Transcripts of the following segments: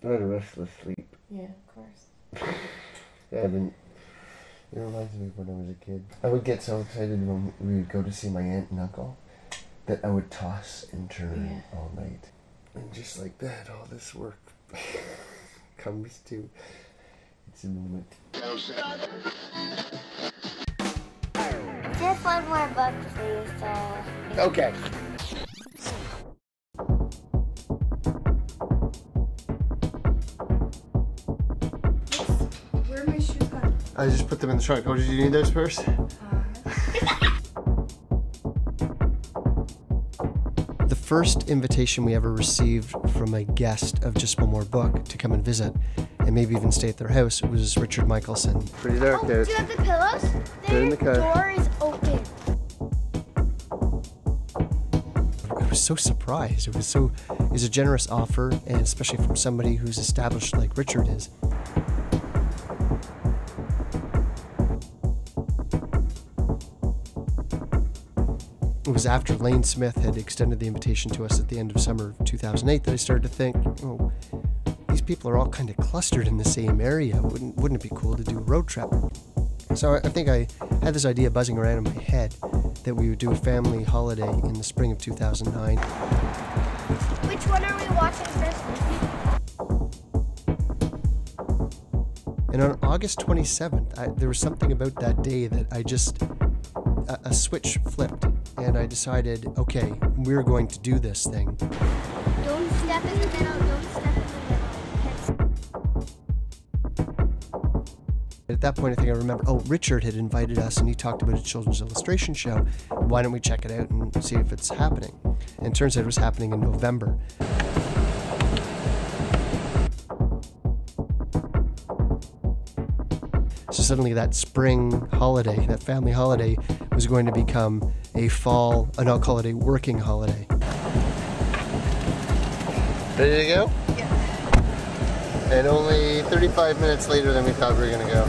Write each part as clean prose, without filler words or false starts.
I had a restless sleep. Yeah, of course. Yeah, it reminds me of when I was a kid. I would get so excited when we would go to see my aunt and uncle that I would toss and turn all night. And just like that, all this work comes to its moment. Just one more book, please. Okay. Where are my shoes gone? I just put them in the trunk. Oh, did you need those first? The first invitation we ever received from a guest of Just One More Book to come and visit and maybe even stay at their house was Richard Michelson. Pretty dark out. Do you have the pillows? They're in the car. The door is open. I was so surprised. It was a generous offer, and especially from somebody who's established like Richard is. It was after Lane Smith had extended the invitation to us at the end of summer of 2008 that I started to think, oh, these people are all kind of clustered in the same area. Wouldn't it be cool to do a road trip? So I think I had this idea buzzing around in my head that we would do a family holiday in the spring of 2009. Which one are we watching first? And on August 27th, there was something about that day that a switch flipped, and I decided, okay, we're going to do this thing. Don't step in the middle, don't step in the middle. At that point, I think I remember, oh, Richard had invited us and he talked about a children's illustration show. Why don't we check it out and see if it's happening? And it turns out it was happening in November. So suddenly that spring holiday, that family holiday, was going to become a fall, and I'll call it a working holiday. Ready to go? Yeah. And only 35 minutes later than we thought we were going to go.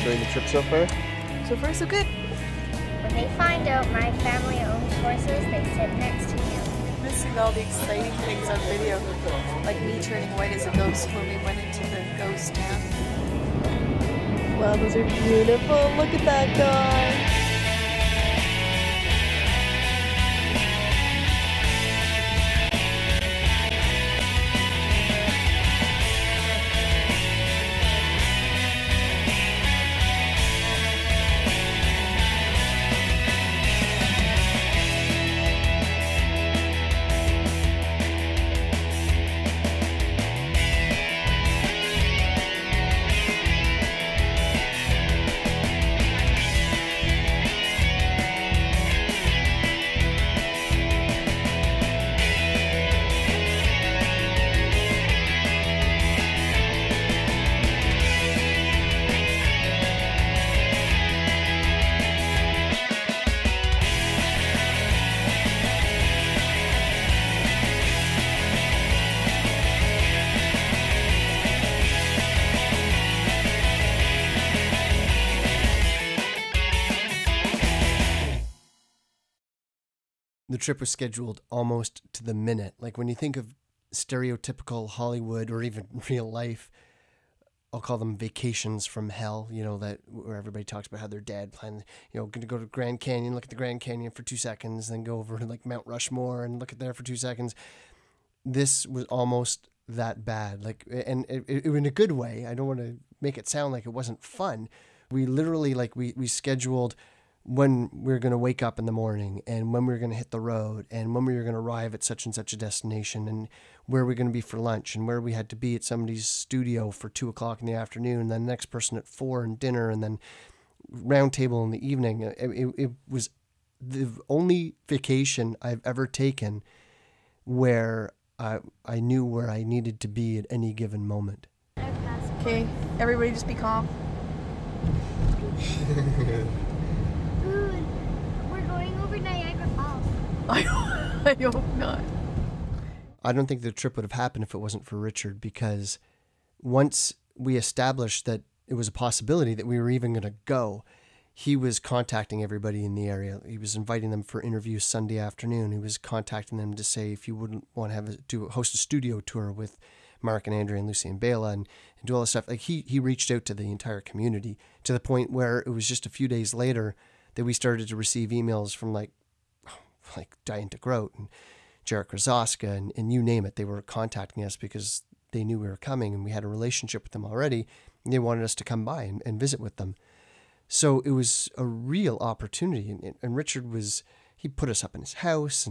Enjoying the trip so far? So far, so good. When they find out my family owns horses, they sit next to me. Missing all the exciting things on video, like me turning white as a ghost when we went into the ghost town. Wow, those are beautiful. Look at that guy. The trip was scheduled almost to the minute. Like when you think of stereotypical Hollywood or even real life, I'll call them vacations from hell, you know, that where everybody talks about how their dad planned, you know, going to go to Grand Canyon, look at the Grand Canyon for 2 seconds, then go over to like Mount Rushmore and look at there for 2 seconds. This was almost that bad, like, and it in a good way. I don't want to make it sound like it wasn't fun. We literally, like, we scheduled when we were going to wake up in the morning and when we were going to hit the road and when we were going to arrive at such and such a destination and where we're going to be for lunch and where we had to be at somebody's studio for 2 o'clock in the afternoon, and then the next person at 4 and dinner, and then round table in the evening. It was the only vacation I've ever taken where I knew where I needed to be at any given moment. Okay, everybody just be calm. Dude, we're going over Niagara Falls. I hope not. I don't think the trip would have happened if it wasn't for Richard, because once we established that it was a possibility that we were even going to go, he was contacting everybody in the area. He was inviting them for interviews Sunday afternoon. He was contacting them to say if you wouldn't want to have host a studio tour with Mark and Andrea and Lucy and Bela and do all this stuff. Like he reached out to the entire community to the point where it was just a few days later that we started to receive emails from like Diane DeGroat and Jarek Rozoska and you name it. They were contacting us because they knew we were coming and we had a relationship with them already. And they wanted us to come by and visit with them. So it was a real opportunity. And Richard he put us up in his house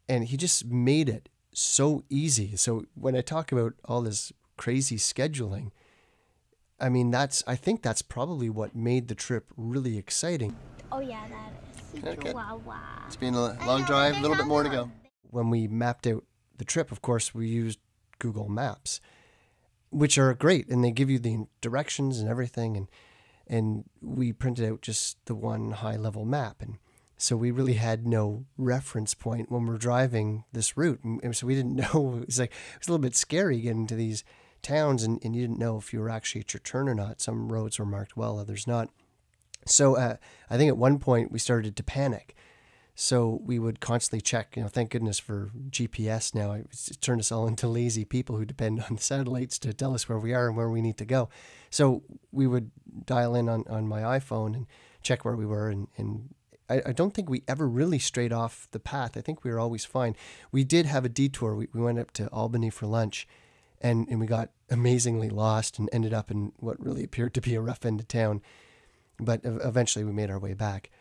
and he just made it so easy. So when I talk about all this crazy scheduling, I mean, I think that's probably what made the trip really exciting. Oh yeah, that is. Okay. Wow. It's been a long drive, a little bit more to go. When we mapped out the trip, of course, we used Google Maps, which are great, and they give you the directions and everything, and we printed out just the one high-level map, and so we really had no reference point when we're driving this route, and so we didn't know. It was a little bit scary getting to these towns, and you didn't know if you were actually at your turn or not. Some roads were marked well, others not. So I think at one point we started to panic. So we would constantly check, thank goodness for GPS now. It's turned us all into lazy people who depend on the satellites to tell us where we are and where we need to go. So we would dial in on my iPhone and check where we were. And I don't think we ever really strayed off the path. I think we were always fine. We did have a detour. We went up to Albany for lunch and we got amazingly lost and ended up in what really appeared to be a rough end of town. But eventually we made our way back.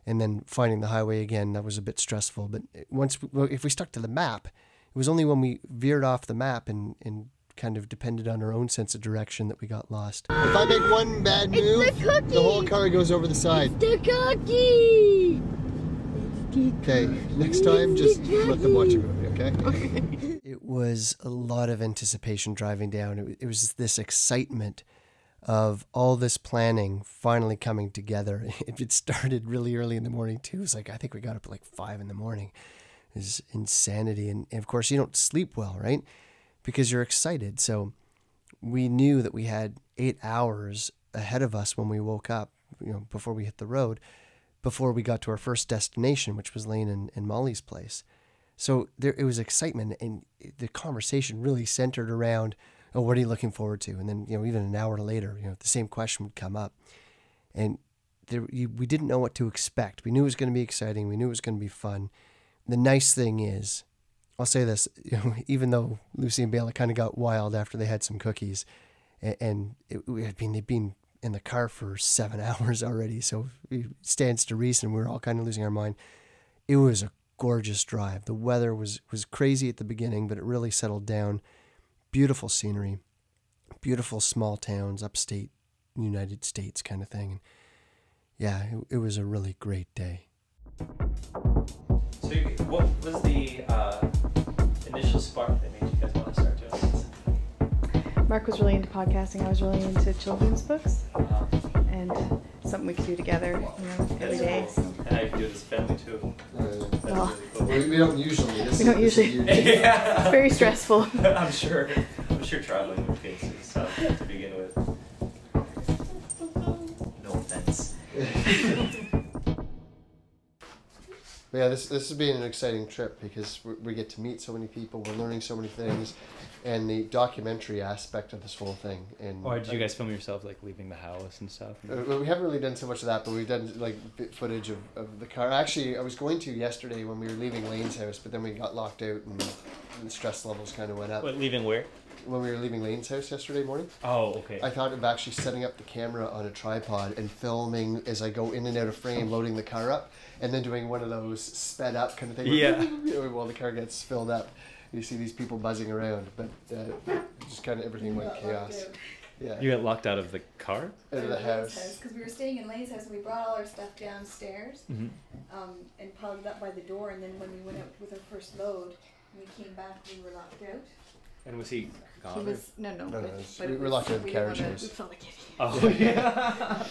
And then finding the highway again, that was a bit stressful. But if we stuck to the map, it was only when we veered off the map and kind of depended on our own sense of direction that we got lost. If I make one bad move, the whole car goes over the side. It's the cookie! Okay, next time, just let them watch a movie, okay? It was a lot of anticipation driving down. It was this excitement of all this planning finally coming together. It started really early in the morning too. It was I think we got up at 5 in the morning. It was insanity. And of course you don't sleep well, right? Because you're excited. So we knew that we had 8 hours ahead of us when we woke up, before we hit the road, before we got to our first destination, which was Lane and Molly's place. So it was excitement, and the conversation really centered around, oh, what are you looking forward to? And then, even an hour later, the same question would come up. And we didn't know what to expect. We knew it was going to be exciting. We knew it was going to be fun. The nice thing is, I'll say this, even though Lucy and Bela kind of got wild after they had some cookies, and they'd been in the car for 7 hours already, so it stands to reason we were all kind of losing our mind. It was a gorgeous drive. The weather was crazy at the beginning, but it really settled down. Beautiful scenery, beautiful small towns, upstate United States kind of thing. And yeah, it was a really great day. So what was the initial spark that made you guys want to start doing this? Mark was really into podcasting. I was really into children's books. And something we could do together, every day. And how you can do it as a family too. Well, really cool. We don't usually. Yeah. It's very stressful. I'm sure traveling with kids is tough to begin with. No offense. But yeah, this has been an exciting trip because we get to meet so many people, we're learning so many things, and the documentary aspect of this whole thing. And or did you guys film yourself like leaving the house and stuff? we haven't really done so much of that, but we've done like footage of the car. Actually, I was going to yesterday when we were leaving Lane's house, but then we got locked out and the stress levels kind of went up. What, leaving where? When we were leaving Lane's house yesterday morning. Oh, okay. I thought of actually setting up the camera on a tripod and filming as I go in and out of frame, loading the car up, and then doing one of those sped up kind of thing. Yeah. While the car gets filled up, you see these people buzzing around, but just kind of everything went chaos. Yeah. You got locked out of the car? Out of the house. Because we were staying in Lane's house and we brought all our stuff downstairs Mm-hmm. and piled it up by the door, and then when we went out with our first load, when we came back, we were locked out. And was he gone? He was, no, No, but we were locked out in the carriage house. We felt like it. Oh, yeah.